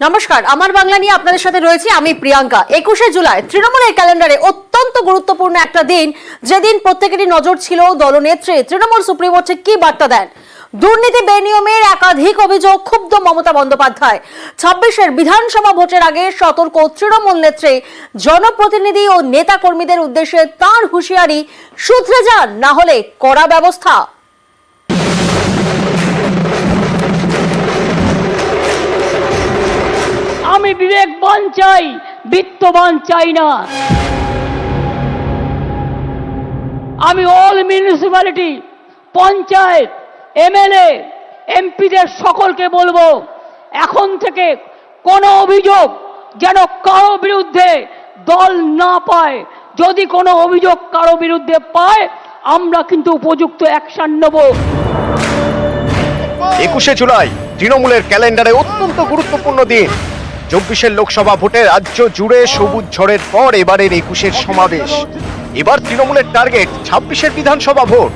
নমস্কার, আমার বাংলা নিয়ে আপনাদের সাথে রয়েছে আমি প্রিয়াঙ্কা। 21শে জুলাই তৃণমূলের ক্যালেন্ডারে অত্যন্ত গুরুত্বপূর্ণ একটা দিন, যেদিন প্রত্যেকেরই নজর ছিল দলনেত্রী তৃণমূল সুপ্রিমো ঠিক কি বার্তা দেন। দুর্নীতি বেনিয়মের একাধিক অভিযোগ ক্ষুব্ধ মমতা বন্দ্যোপাধ্যায়। 26এর বিধানসভা ভোটের আগে সতর্ক তৃণমূল নেত্রী। জনপ্রতিনিধি ও নেতা কর্মীদের উদ্দেশ্যে তাঁর হুঁশিয়ারি, শুধরে যান, না হলে কড়া ব্যবস্থা। আমি বিবেকবান চাই, বিত্তবান চাই না। আমি অল মিউনিসিপ্যালিটি, পঞ্চায়েত, এমএলএ, এমপিদের সকলকে বলবো, এখন থেকে কোনো অভিযোগ যেন কারো বিরুদ্ধে দল না পায়। যদি কোনো অভিযোগ কারো বিরুদ্ধে পায়, আমরা কিন্তু উপযুক্ত অ্যাকশন নেব। 21শে জুলাই তৃণমূলের ক্যালেন্ডারে অত্যন্ত গুরুত্বপূর্ণ দিন। 24এর লোকসভা ভোটে রাজ্য জুড়ে সবুজ ঝড়ের পর এবারের 21এর সমাবেশ। এবার তৃণমূলের টার্গেট 26এর বিধানসভা ভোট।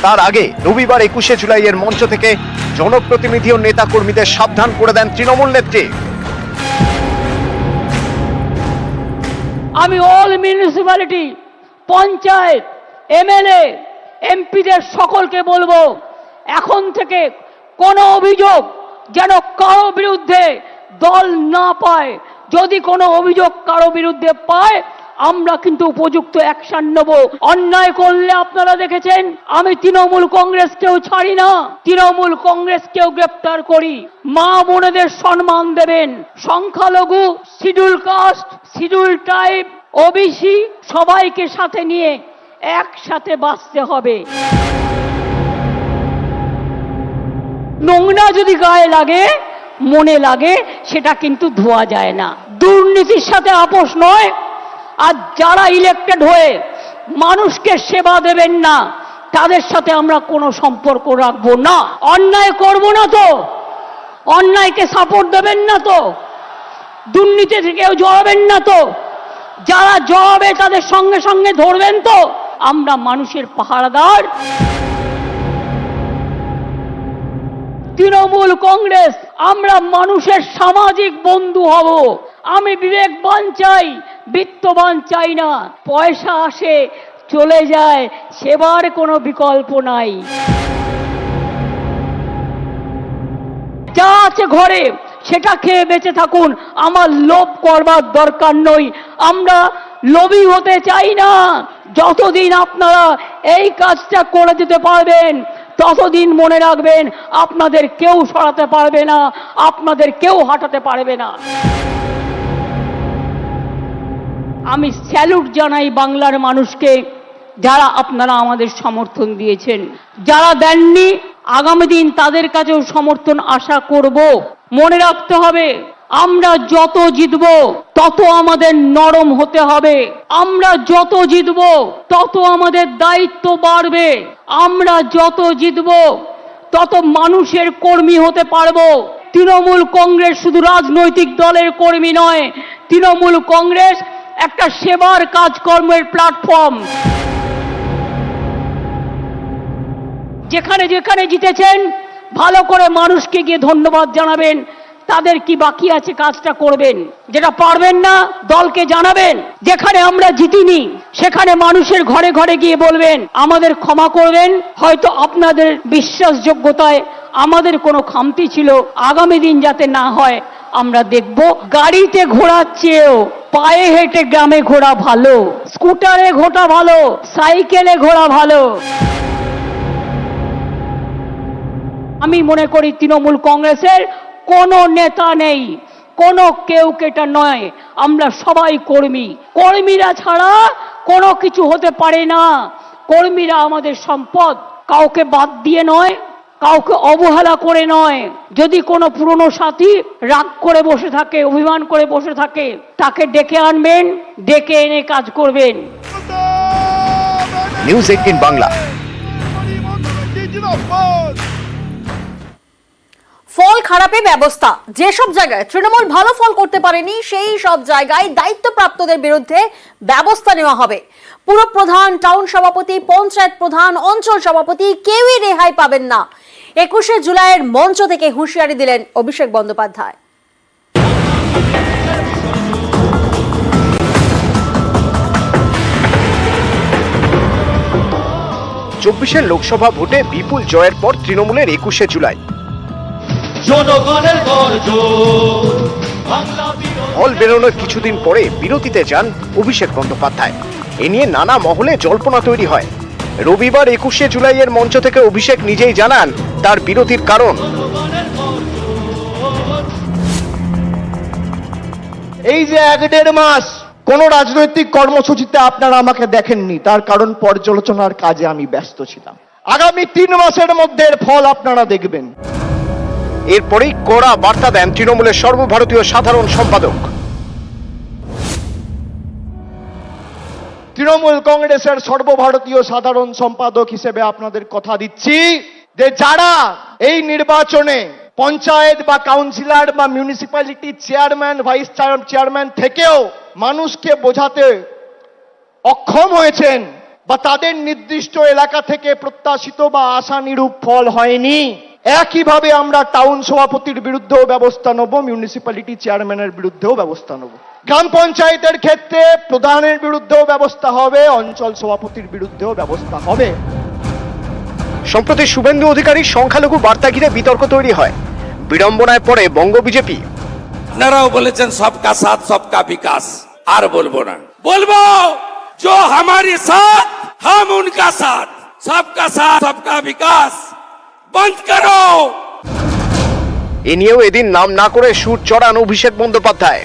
তার আগে রবিবার 21শে জুলাইয়ের মঞ্চ থেকে জনপ্রতিনিধি ও নেতা কর্মীদের সাবধান করে দেন তৃণমূল নেত্রী। আমি অল মিউনিসিপ্যালিটি, পঞ্চায়েত, এমএলএ, এমপিদের সকলকে বলবো, এখন থেকে কোনো অভিযোগ যেন কারো বিরুদ্ধে দল না পায়। যদি কোনো অভিযোগ কারো বিরুদ্ধে পায়, আমরা কিন্তু উপযুক্ত অ্যাকশন নেব। অন্যায় করলে আপনারা দেখেছেন, আমি তৃণমূল কংগ্রেসকেও ছাড়ি না, তৃণমূল কংগ্রেসকেও গ্রেপ্তার করি। মা বোনেদের সম্মান দেবেন। সংখ্যালঘু, schedule caste, schedule tribe, OBC সবাইকে সাথে নিয়ে একসাথে বাঁচতে হবে। নোংরা যদি গায়ে লাগে, মনে লাগে, সেটা কিন্তু ধোয়া যায় না। দুর্নীতির সাথে আপোষ নয়। আর যারা ইলেক্টেড হয়ে মানুষকে সেবা দেবেন না, তাদের সাথে আমরা কোনো সম্পর্ক রাখবো না। অন্যায় করব না তো, অন্যায়কে সাপোর্ট দেবেন না তো, দুর্নীতি থেকেও জড়াবেন না তো, যারা জড়াবে তাদের সঙ্গে সঙ্গে ধরবেন তো। আমরা মানুষের পাহারাদার। তৃণমূল কংগ্রেস, আমরা মানুষের সামাজিক বন্ধু হব। আমি বিবেকবান চাই, বিত্তবান চাই না। পয়সা আসে চলে যায়, সেবার কোনো বিকল্প নাই। যা আছে ঘরে সেটা খেয়ে বেঁচে থাকুন। আমার লোভ করবার দরকার নই। আমরা লোভী হতে চাই না। যতদিন আপনারা এই কাজটা করে দিতে পারবেন, ততদিন মনে রাখবেন, আপনাদের কেউ সরাতে পারবে না, আপনাদের কেউ হটাতে পারবে না। আমি স্যালুট জানাই বাংলার মানুষকে, যারা আপনারা আমাদের সমর্থন দিয়েছেন। যারা দেননি, আগামী দিন তাদের কাছেও সমর্থন আশা করব। মনে রাখতে হবে, আমরা যত জিতব তত আমাদের নরম হতে হবে। আমরা যত জিতব তত আমাদের দায়িত্ব বাড়বে। আমরা যত জিতব তত মানুষের কর্মী হতে পারবো। তৃণমূল কংগ্রেস শুধু রাজনৈতিক দলের কর্মী নয়, তৃণমূল কংগ্রেস একটা সেবার কাজকর্মের প্ল্যাটফর্ম। যেখানে যেখানে জিতেছেন, ভালো করে মানুষকে গিয়ে ধন্যবাদ জানাবেন। তাদের কি বাকি আছে কাজটা করবেন। যেটা পারবেন না, দলকে জানাবেন। যেখানে আমরা জিতিনি, সেখানে মানুষের ঘরে ঘরে গিয়ে বলবেন, আমাদের ক্ষমা করবেন। হয়তো আপনাদের বিশ্বাসযোগ্যতায় আমাদের কোনো খামতি ছিল, আগামী দিন যাতে না হয় আমরা দেখব। গাড়িতে ঘোরার চেয়েও পায়ে হেঁটে গ্রামে ঘোরা ভালো, স্কুটারে ঘোরা ভালো, সাইকেলে ঘোরা ভালো। আমি মনে করি তৃণমূল কংগ্রেসের কোনো নেতা নেই, কোনো কেউ কেটা নয়। আমরা সবাই কর্মী। কর্মীরা ছাড়া কোনো কিছু হতে পারে না। কর্মীরা আমাদের সম্পদ। কাউকে বাদ দিয়ে নয়, কাউকে অবহেলা করে নয়। যদি কোনো পুরনো সাথী রাগ করে বসে থাকে, অভিমান করে বসে থাকে, তাকে ডেকে আনবেন, ডেকে এনে কাজ করবেন। নিউজ 18 বাংলা। ফল খারাপে ব্যবস্থা। যেসব জায়গায় তৃণমূল ভালো ফল করতে পারেনি, সেই সব জায়গায় দায়িত্বপ্রাপ্তদের বিরুদ্ধে ব্যবস্থা নেওয়া হবে। পুরপ্রধান, টাউন সভাপতি, পঞ্চায়েত প্রধান, অঞ্চল সভাপতি কেউই রেহাই পাবেন না। 21শে জুলাইয়ের মঞ্চ থেকে হুঁশিয়ারি দিলেন অভিষেক বন্দ্যোপাধ্যায়। ২৪ লোকসভা ভোটে বিপুল জয়ের পর তৃণমূলের ২১ জুলাই জনগণের গর্জন বাংলা ফল বেরোনোর কিছুদিন পরে বিরতিতে যান অভিষেক বন্দ্যোপাধ্যায়। এ নিয়ে নানা মহলে জল্পনা তৈরি হয়। রবিবার ২১ জুলাইয়ের মঞ্চ থেকে অভিষেক নিজেই জানান তার বিরতির কারণ। এই যে ১-১.৫ মাস কোন রাজনৈতিক কর্মসূচিতে আপনারা আমাকে দেখেননি, তার কারণ পর্যালোচনার কাজে আমি ব্যস্ত ছিলাম। আগামী ৩ মাসের মধ্যে এর ফল আপনারা দেখবেন। এরপরেই কড়া বার্তা দেন তৃণমূলের সর্বভারতীয় সাধারণ সম্পাদক। তৃণমূল কংগ্রেসের সর্বভারতীয় সাধারণ সম্পাদক হিসেবে আপনাদের কথা দিচ্ছি যে যারা এই নির্বাচনে পঞ্চায়েত বা কাউন্সিলর বা মিউনিসিপ্যালিটি চেয়ারম্যান ভাইস চেয়ারম্যান থেকেও মানুষকে বোঝাতে অক্ষম হয়েছেন বা তাদের নির্দিষ্ট এলাকা থেকে প্রত্যাশিত বা আশানুরূপ ফল হয়নি, একইভাবে আমরা টাউন সভাপতির বিরুদ্ধেও ব্যবস্থা নেব, মিউনিসিপ্যালিটি চেয়ারম্যানের বিরুদ্ধেও ব্যবস্থা নেব, গ্রাম পঞ্চায়েতের ক্ষেত্রে প্রধানের বিরুদ্ধেও ব্যবস্থা হবে, অঞ্চল সভাপতির বিরুদ্ধেও ব্যবস্থা হবে। সম্প্রতি শুভেন্দু অধিকারীর সংখ্যালঘু বার্তা ঘিরে বিতর্ক তৈরি হয়। বিড়ম্বনায় পড়ে বঙ্গ বিজেপি। আপনারাও বলেছেন সবকা সাথ সবকা বিকাশ, আর বলবো না, বলবো जो हमारे साथ हम उनका साथ, सबका साथ सबका विकास बंद करो। এ নিয়েও এদিন নাম না করে সুর চড়ান অভিষেক বন্দ্যোপাধ্যায়।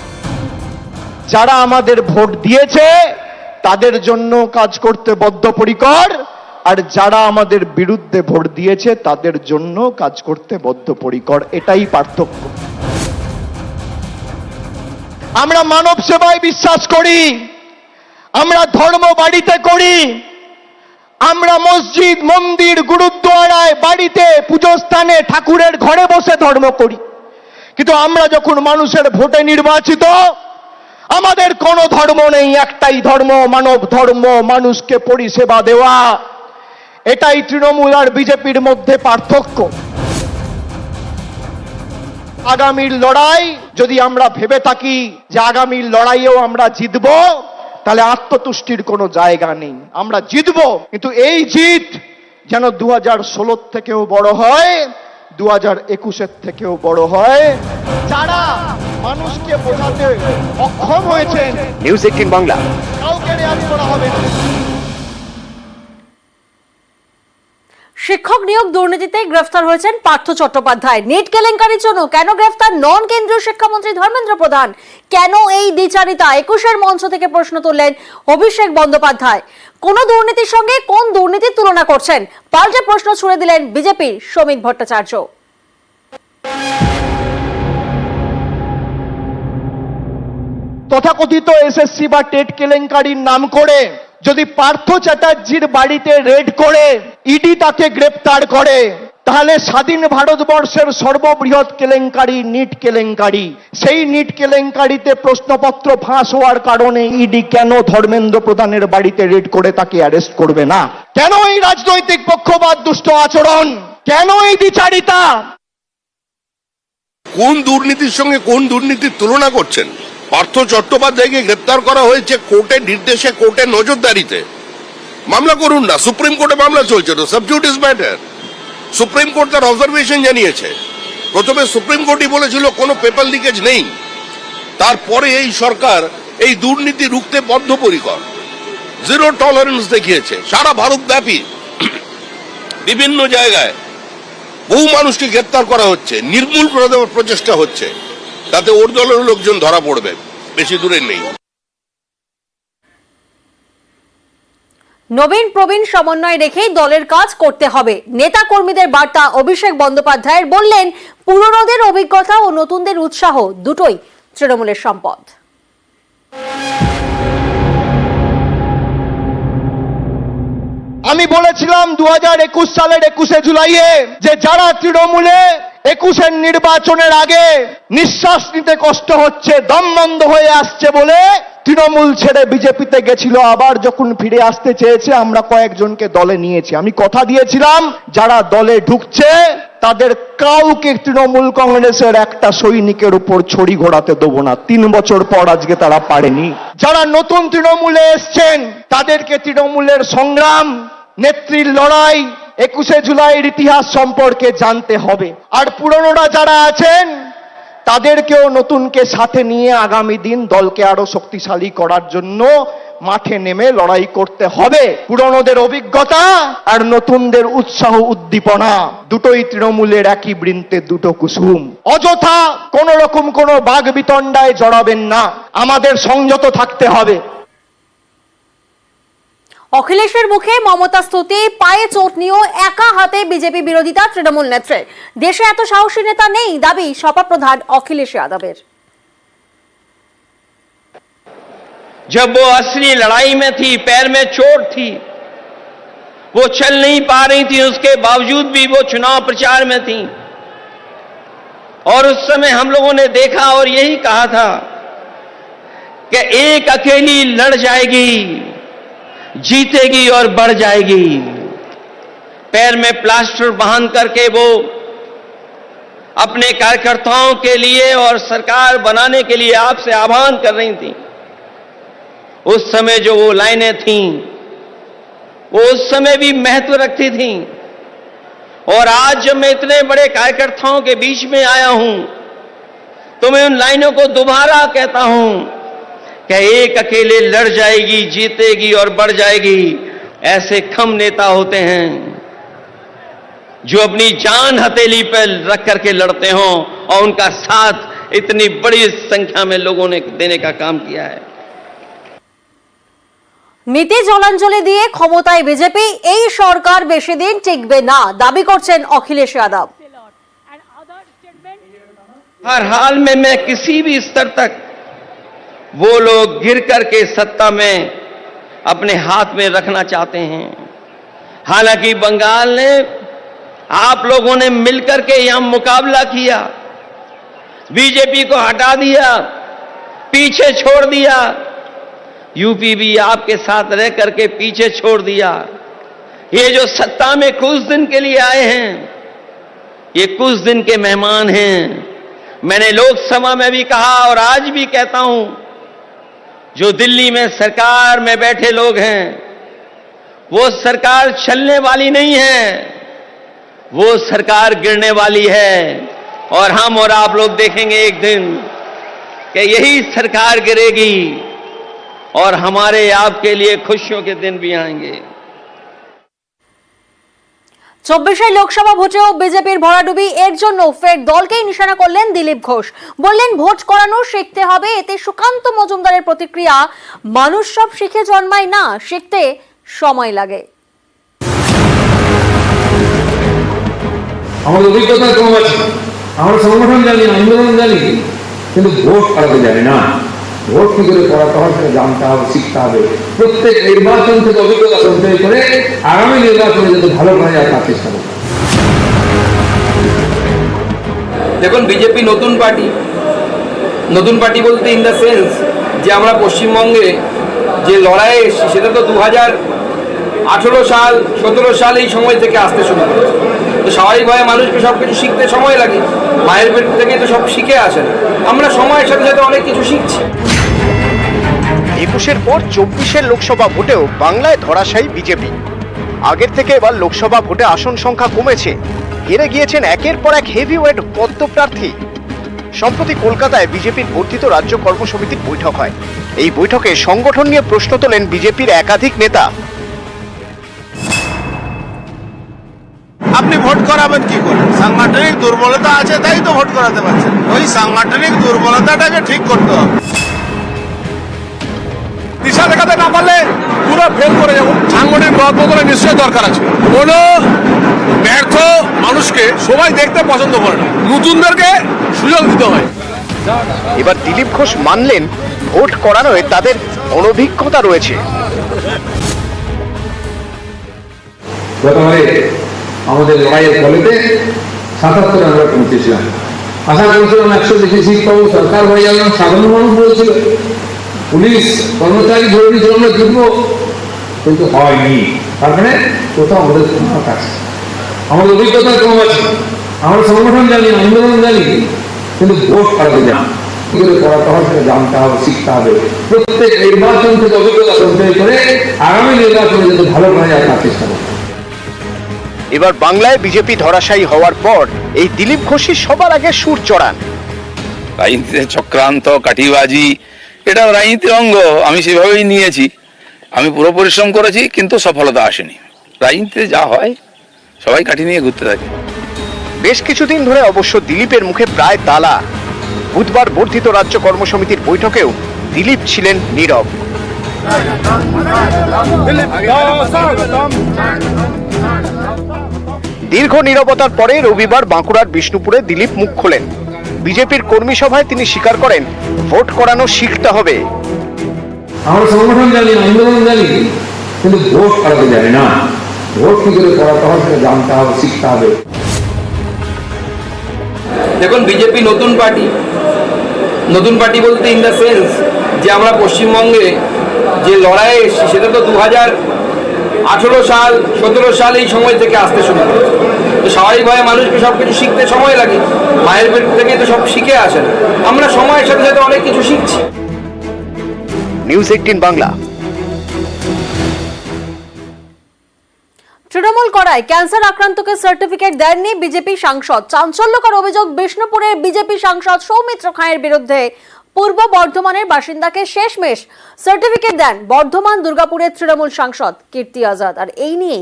যারা আমাদের ভোট দিয়েছে তাদের জন্য কাজ করতে বদ্ধপরিকর, আর যারা আমাদের বিরুদ্ধে ভোট দিয়েছে তাদের জন্য কাজ করতে বদ্ধপরিকর, এটাই পার্থক্য। আমরা মানব সেবায় বিশ্বাস করি, আমরা ধর্ম বাড়িতে করি, আমরা মসজিদ মন্দির গুরুদ্বারায় বাড়িতে পুজো স্থানে ঠাকুরের ঘরে বসে ধর্ম করি, কিন্তু আমরা যখন মানুষের ভোটে নির্বাচিত, আমাদের কোনো ধর্ম নেই, একটাই ধর্ম, মানব ধর্ম, মানুষকে পরিষেবা দেওয়া। এটাই তৃণমূল আর বিজেপির মধ্যে পার্থক্য। আগামীর লড়াই যদি আমরা ভেবে থাকি যে আগামীর লড়াইয়েও আমরা জিতব, তাহলে আত্মতুষ্টির কোনো জায়গা নেই। আমরা জিতব, কিন্তু এই জিত যেন 2016 থেকেও বড় হয়, 2021 থেকেও বড় হয়। যারা মানুষকে বোঝাতে অক্ষম হয়েছেন, নিউজ 18 বাংলা। কাউকে রেয়াজ করা হবে না। শিক্ষক নিয়োগ দুর্নীতিতে গ্রেফতার হয়েছেন পার্থ চট্টোপাধ্যায়। নিট কেলেঙ্কারির জন্য কেন গ্রেফতার নন কেন্দ্রীয় শিক্ষামন্ত্রী ধর্মেন্দ্র প্রধান? কেন এই দ্বিচারিতা? 21 মঞ্চ থেকে প্রশ্ন তুললেন অভিষেক বন্দ্যোপাধ্যায়। কোন দুর্নীতির সঙ্গে কোন দুর্নীতির তুলনা করছেন? পাল্টে প্রশ্ন ছুড়ে দিলেন বিজেপির শ্রমিক ভট্টাচার্য। তথাকথিত এসএসসি বা টেট কেলেঙ্কারির নাম করে যদি পার্থ চ্যাটার্জির বাড়িতে রেড করে ইডি তাকে গ্রেপ্তার করে, তাহলে স্বাধীন ভারতবর্ষের সর্ববৃহৎ কেলেঙ্কারি নিট কেলেঙ্কারি, সেই নিট কেলেঙ্কারিতে প্রশ্নপত্র ফাঁস হওয়ার কারণে ইডি কেন ধর্মেন্দ্র প্রধানের বাড়িতে রেড করে তাকে অ্যারেস্ট করবে না? কেন এই রাজনৈতিক পক্ষপাত দুষ্ট আচরণ? কেন এই দ্বিচারিতা? কোন দুর্নীতির সঙ্গে কোন দুর্নীতির তুলনা করছেন? পার্থ চট্টোপাধ্যায়কে গ্রেপ্তার করা হয়েছে কোর্টের নির্দেশে, কোর্টের নজরদারিতে। মামলা করুন না, সুপ্রিম কোর্টে মামলা চলছে তো, সাবজুডিস ম্যাটার। সুপ্রিম কোর্ট তার অবজারভেশন জানিয়েছে। প্রথমে সুপ্রিম কোর্টই বলেছিল কোনো পেপার লিকেজ নেই, তারপরে এই সরকার এই দুর্নীতি রুখতে বদ্ধপরিকর, জিরো টলারেন্স দেখিয়েছে। সারা ভারতব্যাপী বিভিন্ন জায়গায় বহু মানুষকে গ্রেপ্তার করা হচ্ছে, নির্মূল করে দেওয়ার প্রচেষ্টা হচ্ছে, তাতে ওর দলের লোকজন ধরা পড়বে, বেশি দূরে নেই। নবীন প্রবীণ সমন্বয় রেখেই দলের কাজ করতে হবে, নেতা কর্মীদের বার্তা অভিষেক বন্দ্যোপাধ্যায়ের। বললেন পুরনোদের অভিজ্ঞতা ও নতুনদের উৎসাহ দুটোই তৃণমূলের সম্পদ। আমি বলেছিলাম 2021 সালের 21 জুলাইয়ে যে যারা তৃণমূলে 21-এর নির্বাচনের আগে নিঃশ্বাস নিতে কষ্ট হচ্ছে, দম বন্ধ হয়ে আসছে বলে তৃণমূল ছেড়ে বিজেপিতে গেছিল, আবার যখন ফিরে আসতে চেয়েছে আমরা কয়েকজনকে দলে নিয়েছি। আমি কথা দিয়েছিলাম যারা দলে ঢুকছে তাদের কাউকে তৃণমূল কংগ্রেসের একটা সৈনিকের উপর ছড়ি ঘোরাতে দেবো না। 3 বছর পর আজকে তারা পারেনি। যারা নতুন তৃণমূলে এসছেন তাদেরকে তৃণমূলের সংগ্রাম, নেত্রীর লড়াই 21শে জুলাইয়ের ইতিহাস সম্পর্কে জানতে হবে। আর পুরনোরা যারা আছেন তাদেরকেও নতুনকে সাথে নিয়ে আগামী দিন দলকে আরো শক্তিশালী করার জন্য মাঠে নেমে লড়াই করতে হবে। পুরনোদের অভিজ্ঞতা আর নতুনদের উৎসাহ উদ্দীপনা দুটোই তৃণমূলের একই বৃন্তে দুটো কুসুম। অযথা কোন রকম কোনো বাগ বিতণ্ডায় জড়াবেন না, আমাদের সংযত থাকতে হবে। অখিলেশের মুখে মমতা স্তুতি, পায়ে চোট নিয়েও একা হাতে বিজেপি বিরোধিতা তৃণমূল নেত্রের। দেশে এত সাহসী নেতা নেই, দাবি সভাপ্রধান অখিলেশ যাদবের। जब वो असली लड़ाई में थी, पैर में चोट थी, वो चल नहीं पा रही थी, उसके बावजूद भी वो चुनाव प्रचार में थी। और उस समय हम लोगों ने देखा और यही कहा था कि एक अकेली लड़ जाएगी, जीतेगी और बढ़ जाएगी। पैर में प्लास्टर बांध करके वो अपने कार्यकर्ताओं के लिए और सरकार बनाने के लिए आपसे आह्वान कर रही थी। उस समय जो वो लाइनें थीं वो उस समय भी महत्व रखती थीं। और आज जब मैं इतने बड़े कार्यकर्ताओं के बीच में आया हूं तो मैं उन लाइनों को दोबारा कहता हूं कि एक अकेले लड़ जाएगी, जीतेगी और बढ़ जाएगी। ऐसे कम नेता होते हैं जो अपनी जान हथेली पर रख करके लड़ते हों, और उनका साथ इतनी बड़ी संख्या में लोगों ने देने का काम किया है। নীতি জলাঞ্জলি দিয়ে ক্ষমতায় বিজেপি, এই সরকার বেশি দিন টিকবে না, দাবি করছেন অখিলেশ যাদব। हर हाल में मैं किसी भी स्तर तक वो लोग गिर करके सत्ता में अपने हाथ में रखना चाहते हैं। हालांकि बंगाल ने आप लोगों ने मिलकर के यहां मुकाबला किया, बीजेपी को हटा दिया, पीछे छोड़ दिया। यूपी भी आपके साथ रह करके पीछे छोड़ दिया। ये जो सत्ता में कुछ दिन के लिए आए हैं, ये कुछ दिन के मेहमान हैं। मैंने लोकसभा में भी कहा और आज भी कहता हूं, जो दिल्ली में सरकार में बैठे लोग हैं वो सरकार चलने वाली नहीं है, वो सरकार गिरने वाली है। और हम और आप लोग देखेंगे एक दिन कि यही सरकार गिरेगी और हमारे आपके लिए खुशियों के दिन भी आएंगे। 24 লোকসভা ভোটেও বিজেপির ভরাডুবি, এর জন্য ফের দলকেই নিশানা করলেন দিলীপ ঘোষ। বললেন ভোট করানো শিখতে হবে। এতে সুকান্ত মজুমদারের প্রতিক্রিয়া, মানুষ সব শিখে জন্মায় না, শিখতে সময় লাগে। আমাদের অভিজ্ঞতা কম আছে, আমরা সংগঠন জানি, আন্দোলন জানি, কিন্তু ভোট করাতে জানি না। ভোট কি করে করাতে হয় সেটা জানতে হবে, শিখতে হবে। প্রত্যেক নির্বাচন থেকে অভিজ্ঞতা সঞ্চয় করে আগামী নির্বাচনে যাতে ভালো করা যায় তার চেষ্টা করতে হবে। দেখুন, বিজেপি নতুন পার্টি, নতুন পার্টি বলতে ইন দ্য সেন্স যে আমরা পশ্চিমবঙ্গে যে লড়াইয়ে এসেছি সেটা তো 2018 সাল 17 সাল এই সময় থেকে আসতে শুরু করেছে। তো স্বাভাবিকভাবে মানুষকে সব কিছু শিখতে সময় লাগে, মায়ের পেট থেকে তো সব শিখে আসে না। আমরা সময়ের সাথে সাথে অনেক কিছু শিখছি। 21-এর পর 24-এর লোকসভা ভোটেও বাংলায় ধরাশায়ী বিজেপি। আগের থেকে এবার লোকসভা ভোটে আসন সংখ্যা কমেছে, হেরে গিয়েছেন একের পর এক হেভিওয়েট পদ্মপ্রার্থী। সম্প্রতি কলকাতায় বিজেপির বর্ধিত রাজ্য কর্মসমিতির বৈঠক হয়। এই বৈঠকে সংগঠন নিয়ে প্রশ্ন তোলেন বিজেপির একাধিক নেতা। আপনি ভোট করাবেন কি করে? সাংগঠনিক দুর্বলতা আছে, তাই তো ভোট করাতে পারছেন। ওই সাংগঠনিক দুর্বলতাটাকে ঠিক করতে হবে। দিশা দেখাতে না পারলে পুরো ফেল করে যাবো। সাংগঠনিক বদলে নিশ্চয়ই দরকার আছে। কোন ব্যর্থ মানুষকে সবাই দেখতে পছন্দ করে না, নতুনদেরকে সুযোগ দিতে হয়। এবার দিলীপ ঘোষ মানলেন ভোট করানোয় তাদের অনভিজ্ঞতা রয়েছে। গতবারে আমাদের লড়াইয়ের ফলেতে 77 আমরা পৌঁছেছিলাম। আশা করেছিলাম 100 বেশি সিট পাবো, সরকার হয়ে যাবে। সাধারণ মানুষ বলেছিল, পুলিশ কর্মচারী ধরে নিয়েছিল আমরা জিতবো, কিন্তু হয়নি। তার মানে কোথাও আমাদের কাছে আমাদের অভিজ্ঞতা কম আছে, আমরা সংগঠন জানি, আন্দোলন জানি, কিন্তু ভোট করাতে জানি। কি করে করাতে হয় সেটা জানতে হবে, শিখতে হবে। প্রত্যেক নির্বাচন থেকে অভিজ্ঞতা সঞ্চয় করে আগামী নির্বাচনে যাতে ভালো করা যায় তার চেষ্টা করতে হবে। এবার বাংলায় বিজেপি ধরাশায়ী হওয়ার পর এই দিলীপ ঘোষই সবার আগে সুর চড়ান। রাজনীতিতে চক্রান্ত, কাঠিবাজি, এটা রাজনীতির অঙ্গ, আমি সেভাবেই নিয়েছি। আমি পুরো পরিশ্রম করেছি, কিন্তু সফলতা আসেনি। রাজনীতিতে যা হয় সবাই কাঠি নিয়ে ঘুরতে থাকে। বেশ কিছুদিন ধরে অবশ্য দিলীপের মুখে প্রায় তালা। বুধবার বর্ধিত রাজ্য কর্মসমিতির বৈঠকেও দিলীপ ছিলেন নীরব। দীর্ঘ নীরবতার পরে রবিবার বাঁকুড়ার বিষ্ণুপুরে দিলীপ মুখ খোলেন। বিজেপির কর্মী সভায় তিনি স্বীকার করেন, ভোট করানো শিখতে হবে। আমরা সংগঠন জানি, আন্দোলন জানি, কিন্তু ভোট করাতে জানি না। ভোট কি করে করাতে হয় সেটা জানতে হবে, শিখতে হবে। দেখুন, বিজেপি নতুন পার্টি বলতে ইন দ্য সেন্স যে আমরা পশ্চিমবঙ্গে যে লড়াইয়ে এসেছি সেটা তো 2018 সাল 17 সাল এই সময় থেকে আসতে শুরু করেছে। তো স্বাভাবিকভাবে মানুষকে সব কিছু শিখতে সময় লাগে, মায়ের পেট থেকে তো সব শিখে আসে না। আমরা সময়ের সাথে সাথে অনেক কিছু শিখছি। নিউজ 18 বাংলা। তৃণমূল করায় ক্যান্সার আক্রান্তকে সার্টিফিকেট দেননি বিজেপি সাংসদ। চাঞ্চল্যকর অভিযোগ বিষ্ণুপুরের বিজেপি সাংসদ সৌমিত্র খাঁয়ের বিরুদ্ধে। পূর্ব বর্ধমানের বাসিন্দাকে শেষমেশ সার্টিফিকেট দেন বর্ধমান দুর্গাপুরের তৃণমূল সাংসদ কীর্তি আজাদ। আর এই নিয়ে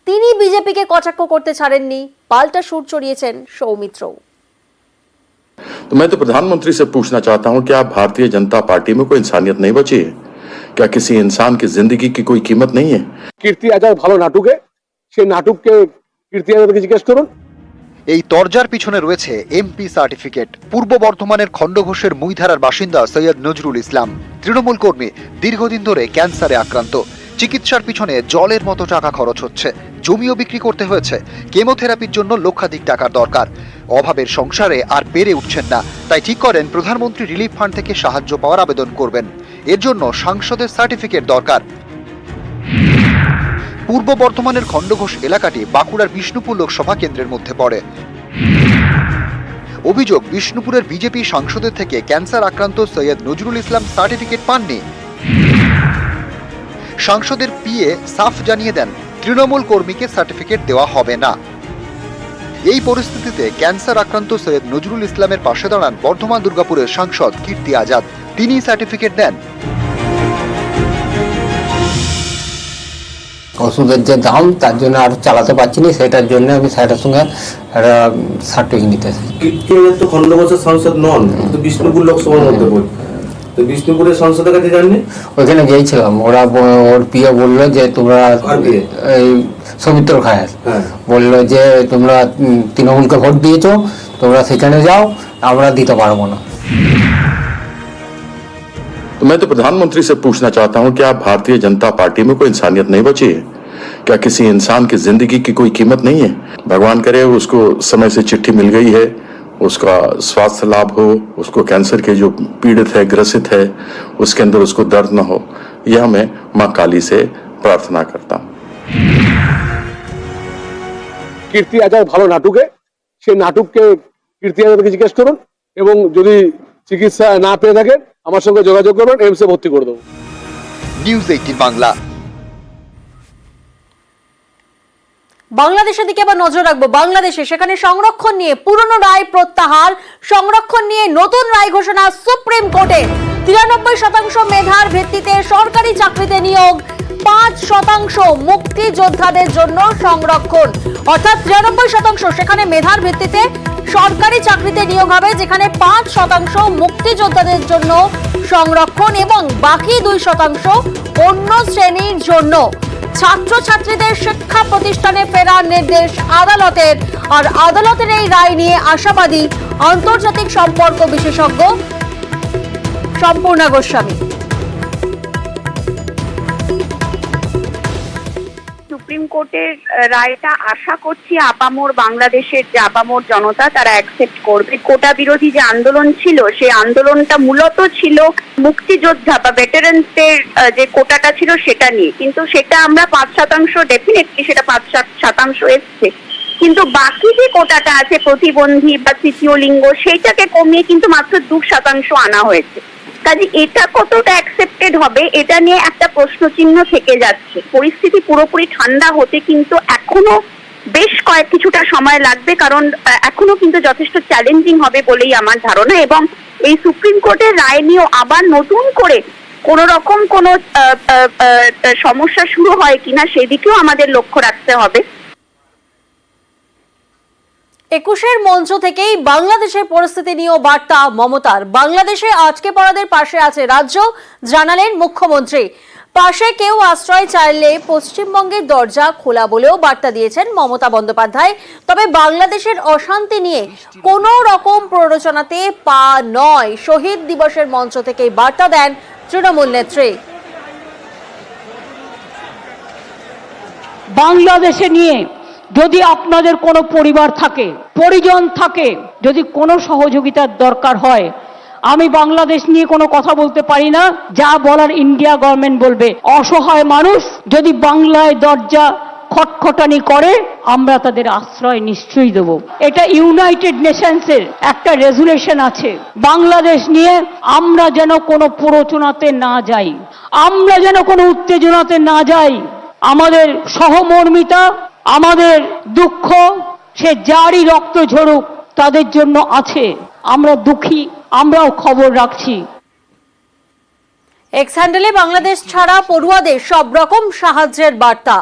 তিনি বিজেপিকে কটাক্ষ করতে ছাড়েননি, পাল্টা সুর চড়িয়েছেন সৌমিত্র। तो मैं तो प्रधानमंत्री से पूछना चाहता हूं कि आप भारतीय जनता पार्टी में कोई इंसानियत नहीं बची है क्या? किसी इंसान की जिंदगी की कोई कीमत नहीं है? কীর্তি আজাদ ভালো নাটকে, সেই নাটককে কীর্তি আজাদকে জিজ্ঞেস করুন। এই তরজার পিছনে রয়েছে এমপি সার্টিফিকেট। পূর্ব বর্ধমানের খণ্ডঘোষের মুইধারার বাসিন্দা সৈয়দ নজরুল ইসলাম, তৃণমূল কর্মী, দীর্ঘদিন ধরে ক্যান্সারে আক্রান্ত। চিকিৎসার পিছনে জলের মতো টাকা খরচ হচ্ছে, জমিও বিক্রি করতে হয়েছে। কেমোথেরাপির জন্য লক্ষাধিক টাকার দরকার। অভাবের সংসারে আর পেরে উঠছেন না, তাই ঠিক করেন প্রধানমন্ত্রী রিলিফ ফান্ড থেকে সাহায্য পাওয়ার আবেদন করবেন। এর জন্য সাংসদের সার্টিফিকেট দরকার। পূর্ব বর্ধমানের খণ্ডঘোষ এলাকাটি বাঁকুড়ার বিষ্ণুপুর লোকসভা কেন্দ্রের মধ্যে পড়ে। অভিযোগ, বিষ্ণুপুরের বিজেপি সাংসদের থেকে ক্যান্সার আক্রান্ত সৈয়দ নজরুল ইসলাম সার্টিফিকেট পাননি। সাংসদের পিএ সাফ জানিয়ে দেন, তৃণমূল কর্মীকে সার্টিফিকেট দেওয়া হবে না। এই পরিস্থিতিতে ক্যান্সার আক্রান্ত সৈয়দ নজরুল ইসলামের পাশে দাঁড়ান বর্ধমান দুর্গাপুরের সাংসদ কীর্তি আজাদ। তিনি সার্টিফিকেট দেন। ওষুধের যে দাম, তার জন্য আর চালাতে পারছি না, সেটার জন্য আমি স্যারের সঙ্গে একটা সার্টিফিকেট নিতে এসেছি। কীর্তি আজাদ তো খণ্ডঘোষের সাংসদ নন, তো বিষ্ণুপুর লোকসভার মধ্যে পড়ে। তো বিষ্ণুপুরের সাংসদের কাছে যাননি? ওইখানে গিয়েছিলাম, ওর পিএ বললো যে তোমরা এই সৌমিত্র খায়ের বললো যে তোমরা তৃণমূলকে ভোট দিয়েছো, তোমরা সেখানে যাও, আমরা দিতে পারবো না। तो मैं तो प्रधानमंत्री से पूछना चाहता हूं कि आप भारतीय जनता पार्टी में कोई इंसानियत नहीं बची है क्या? किसी इंसान की जिंदगी की कोई कीमत नहीं है? भगवान करे उसको समय से चिट्ठी मिल गई है, उसका स्वास्थ्य लाभ हो, उसको कैंसर के जो पीड़ित है, ग्रसित है, उसके अंदर उसको दर्द न हो। यह मैं मां काली से प्रार्थना करता हूं। কীর্তি আজাদ ভালো নাটকে, সেই নাটককে কীর্তি আজাদকে জিজ্ঞেস করুন, এবং যদি চিকিৎসা না পেয়ে থাকেন আমার সঙ্গে যোগাযোগ করবেন, এমসে ভর্তি করে দেবো। নিউজ 18 বাংলা। বাংলাদেশের দিকে আবার নজর রাখবো। বাংলাদেশে সেখানে সংরক্ষণ নিয়ে পুরনো রায় প্রত্যাহার, সংরক্ষণ নিয়ে নতুন রায় ঘোষণা সুপ্রিম কোর্টে। 93% মেধার ভিত্তিতে সরকারি চাকরিতে নিয়োগ, 5% মুক্তিযোদ্ধাদের জন্য সংরক্ষণ। অর্থাৎ 93% সেখানে মেধার ভিত্তিতে সরকারি চাকরিতে নিয়োগ হবে, যেখানে 5% মুক্তিযোদ্ধাদের জন্য সংরক্ষণ এবং বাকি 2% অন্য শ্রেণীর জন্য। ছাত্রছাত্রীদের শিক্ষা প্রতিষ্ঠানে ফেরার নির্দেশ আদালতের। আর আদালতের এই রায় নিয়ে আশাবাদী আন্তর্জাতিক সম্পর্ক বিশেষজ্ঞ সম্পূর্ণা গোস্বামী। সুপ্রিম কোর্টের রায়টা আশা করছি আপামর বাংলাদেশের যে আপামর জনতা তারা অ্যাকসেপ্ট করবে। কোটা বিরোধী যে আন্দোলন ছিল, সেই আন্দোলনটা মূলত ছিল মুক্তিযোদ্ধা বা ভেটারেন্সদের যে কোটাটা ছিল সেটা নিয়ে, কিন্তু সেটা আমরা 5% ডেফিনেটলি সেটা 5% এসছে, কিন্তু বাকি যে কোটাটা আছে প্রতিবন্ধী বা তৃতীয় লিঙ্গ সেইটাকে কমিয়ে কিন্তু মাত্র 2% আনা হয়েছে। কাজে এটা কতটা অ্যাকসেপ্টেড হবে এটা নিয়ে একটা প্রশ্নচিহ্ন থেকে যাচ্ছে। পরিস্থিতি পুরোপুরি ঠান্ডা হতে কিন্তু এখনো বেশ কিছুটা সময় লাগবে, কারণ এখনো কিন্তু যথেষ্ট চ্যালেঞ্জিং হবে বলেই আমার ধারণা। এবং এই সুপ্রিম কোর্টের রায় নিয়েও আবার নতুন করে কোন রকম কোন সমস্যা শুরু হয় কিনা সেদিকেও আমাদের লক্ষ্য রাখতে হবে। 21-এর মঞ্চ থেকেই বাংলাদেশের পরিস্থিতি নিয়েও বার্তা মমতার। বাংলাদেশে আটকে পড়াদের পাশে আছে রাজ্য, জানালেন মুখ্যমন্ত্রী। পাশে কেউ আশ্রয় চাইলে পশ্চিমবঙ্গের দরজা খোলা বলেও বার্তা দিয়েছেন মমতা বন্দ্যোপাধ্যায়। তবে বাংলাদেশের অশান্তি নিয়ে কোনো রকম প্ররোচনাতে পা নয়, শহীদ দিবসের মঞ্চ থেকেই বার্তা দেন তৃণমূল নেত্রী। বাংলাদেশে নিয়ে যদি আপনাদের কোনো পরিবার থাকে, পরিজন থাকে, যদি কোনো সহযোগিতার দরকার হয়, আমি বাংলাদেশ নিয়ে কোনো কথা বলতে পারি না, যা বলার ইন্ডিয়া গভর্নমেন্ট বলবে। অসহায় মানুষ যদি বাংলায় দরজা খটখটানি করে আমরা তাদের আশ্রয় নিশ্চয়ই দেব। এটা ইউনাইটেড নেশনসের একটা রেজুলেশন আছে। বাংলাদেশ নিয়ে আমরা যেন কোনো প্ররোচনাতে না যাই, আমরা যেন কোনো উত্তেজনাতে না যাই। আমাদের সহমর্মিতা, আমাদের দুঃখ, সে যারই রক্ত ঝরুক তাদের জন্য আছে। আমরা দুঃখী, আমরাও খবর রাখছি। এক্স হ্যান্ডেলে বাংলাদেশ ছাড়া পড়ুয়াদের সব রকম সাহায্যের বার্তা।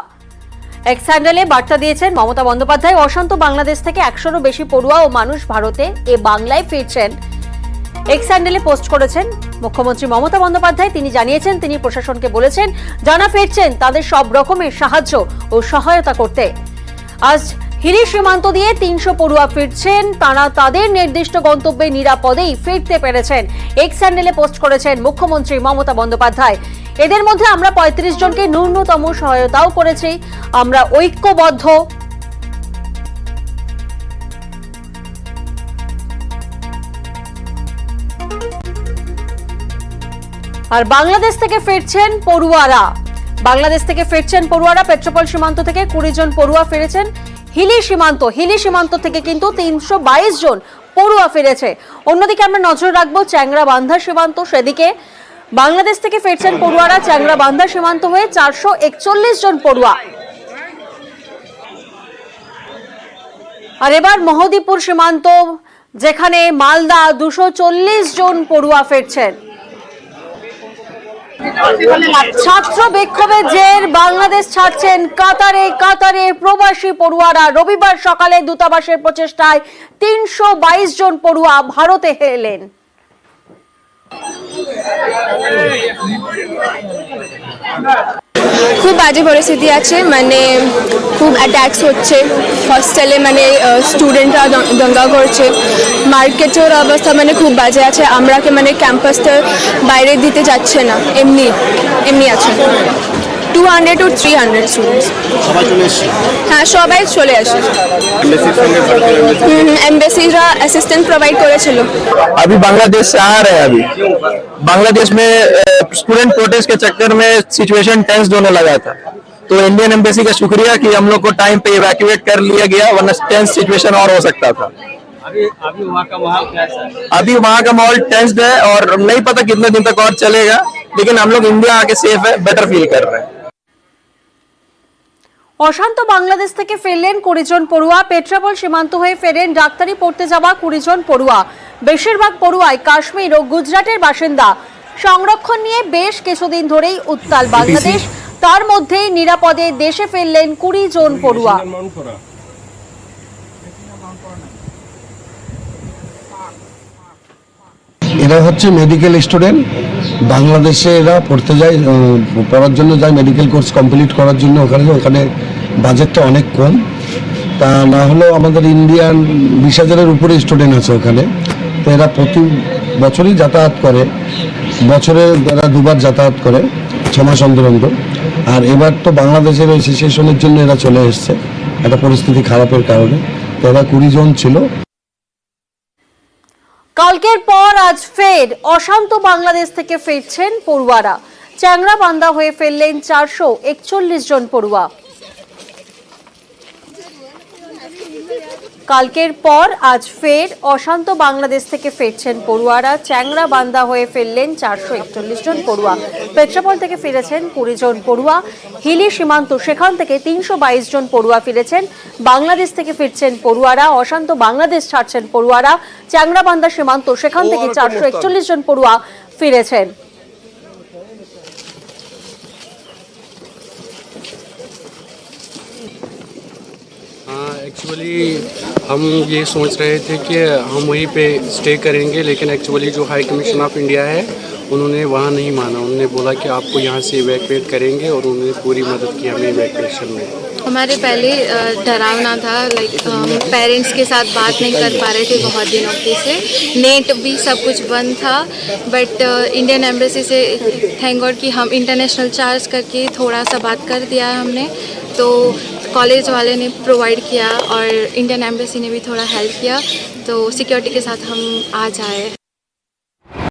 এক্স হ্যান্ডেলে বার্তা দিয়েছেন মমতা বন্দ্যোপাধ্যায়। অশান্ত বাংলাদেশ থেকে 100-রও বেশি পড়ুয়া ও মানুষ ভারতে বাংলায় ফিরছেন। এক্স হ্যান্ডেলে পোস্ট করেছেন মুখ্যমন্ত্রী মমতা বন্দ্যোপাধ্যায়। তিনি জানিয়েছেন তিনি প্রশাসনকে বলেছেন যারা ফিরছেন তাদের সব রকমের সাহায্য ও সহায়তা করতে। আজ হিলি সীমান্ত দিয়ে 300 পড়ুয়া ফিরছেন, তারা তাদের নির্দিষ্ট গন্তব্যে নিরাপদেই ফিরতে পেরেছেন। এক্স হ্যান্ডেলে পোস্ট করেছেন মুখ্যমন্ত্রী মমতা বন্দ্যোপাধ্যায়। এদের মধ্যে আমরা 35 জনকে ন্যূনতম সহায়তাও করেছি, আমরা ঐক্যবদ্ধ। আর বাংলাদেশ থেকে ফিরছেন পড়ুয়ারা, পেট্রোপল সীমান্ত থেকে 20 জন পড়ুয়া ফিরেছেন। হিলি সীমান্ত থেকে কিন্তু 322 জন পড়ুয়া ফিরেছে। অন্যদিকে আমরা নজর রাখবো চ্যাংরা বান্ধা সীমান্ত, সেদিকে বাংলাদেশ থেকে ফিরছেন পড়ুয়ারা চ্যাংরা বান্ধা সীমান্ত হয়ে 441 জন পড়ুয়া। আর এবার মহদীপুর সীমান্ত, যেখানে মালদা 240 জন পড়ুয়া ফিরছেন। ছাত্র বিক্ষোভের জের বাংলাদেশ ছাড়ছেন কাতারে প্রবাসী পড়ুয়ারা। রবিবার সকালে দূতাবাসের প্রচেষ্টায় 322 জন পড়ুয়া ভারতে এলেন। খুব বাজে পরিস্থিতি আছে, মানে খুব অ্যাটাকস হচ্ছে হস্টেলে, মানে স্টুডেন্টরা দঙ্গা করছে, মার্কেটের অবস্থা মানে খুব বাজে আছে। আমরাকে মানে ক্যাম্পাসটা বাইরে দিতে যাচ্ছে না, এমনি আছে। 200 to 300 স্টুডেন্টস। হ্যাঁ, সবাই চলে আসে। एम्बेसीरा असिस्टेंट प्रोवाइड করেছিল। अभी बांग्लादेश से आ रहे हैं। अभी बांग्लादेश में स्टूडेंट प्रोटेस्ट के चक्कर में सिचुएशन टेंस होने लगा था, तो इंडियन एम्बेसी का शुक्रिया कि हम लोग को टाइम पे इवैक्यूएट कर लिया गया, वरना टेंस सिचुएशन और हो सकता था। अभी वहाँ का माहौल कैसा है? अभी वहाँ का माहौल टेंस्ड है और नहीं पता कितने दिन तक और चलेगा, लेकिन हम लोग इंडिया आके सेफ है, बेटर फील कर रहे हैं। অশান্ত বাংলাদেশ থেকে ফিরলেন 20 জন পড়ুয়া। পেট্রাপোল সীমান্ত হয়ে ফেরেন ডাক্তারি পড়তে যাওয়া 20 জন পড়ুয়া। বেশিরভাগ পড়ুয়াই কাশ্মীর ও গুজরাটের বাসিন্দা। সংরক্ষণ নিয়ে বেশ কিছুদিন ধরেই উত্তাল বাংলাদেশ, তার মধ্যেই নিরাপদে দেশে ফিরলেন 20 জন পড়ুয়া। এরা হচ্ছে মেডিকেল স্টুডেন্ট, বাংলাদেশে এরা পড়তে যায়, পড়ার জন্য যায়, মেডিকেল কোর্স কমপ্লিট করার জন্য। ওখানে বাজেটটা অনেক কম, তা না হলেও আমাদের ইন্ডিয়ান 20,000-এর উপরে স্টুডেন্ট আছে ওখানে। তো এরা প্রতি বছরই যাতায়াত করে, বছরে এরা 2বার যাতায়াত করে, 6 মাস অন্তর অন্তর। আর এবার তো বাংলাদেশের ওই সিচুয়েশনের জন্য এরা চলে এসছে, একটা পরিস্থিতি খারাপের কারণে। তো এরা 20 জন ছিল। কালকের পর আজ ফের অশান্ত বাংলাদেশ থেকে ফিরছেন পড়ুয়ারা। চ্যাংরা বান্ধা হয়ে ফেললেন 441 জন পড়ুয়া। কালকের পর আজ ফের অশান্ত বাংলাদেশ থেকে ফিরছেন পড়ুয়ারা। চ্যাংরা বান্দা হয়ে ফিরলেন 441 জন পড়ুয়া। পেট্রাপল থেকে ফিরেছেন 20 জন পড়ুয়া। হিলি সীমান্ত সেখান থেকে 322 জন পড়ুয়া ফিরেছেন। বাংলাদেশ থেকে ফিরছেন পড়ুয়ারা। অশান্ত বাংলাদেশ ছাড়ছেন পড়ুয়ারা। চ্যাংরা বান্দা সীমান্ত সেখান থেকে 441 জন পড়ুয়া ফিরেছেন। एक्चुअली हम ये सोच रहे थे कि हम वहीं पे स्टे करेंगे, लेकिन एक्चुअली जो हाई कमीशन ऑफ इंडिया है उन्होंने वहाँ नहीं माना। उन्होंने बोला कि आपको यहाँ से इवैक्यूएट करेंगे और उन्होंने पूरी मदद की हमें इवैक्यूएशन में। हमारे पहले डरावना था, लाइक हम पेरेंट्स के साथ बात नहीं कर पा रहे थे बहुत दिनों से। नेट भी सब कुछ बंद था, बट इंडियन एम्बेसी से थैंक गॉड कि हम इंटरनेशनल चार्ज करके थोड़ा सा बात कर दिया है हमने, तो कॉलेज वाले ने प्रोवाइड किया और इंडियन एम्बेसी ने भी थोड़ा हेल्प किया, तो सिक्योरिटी के साथ हम आज आए।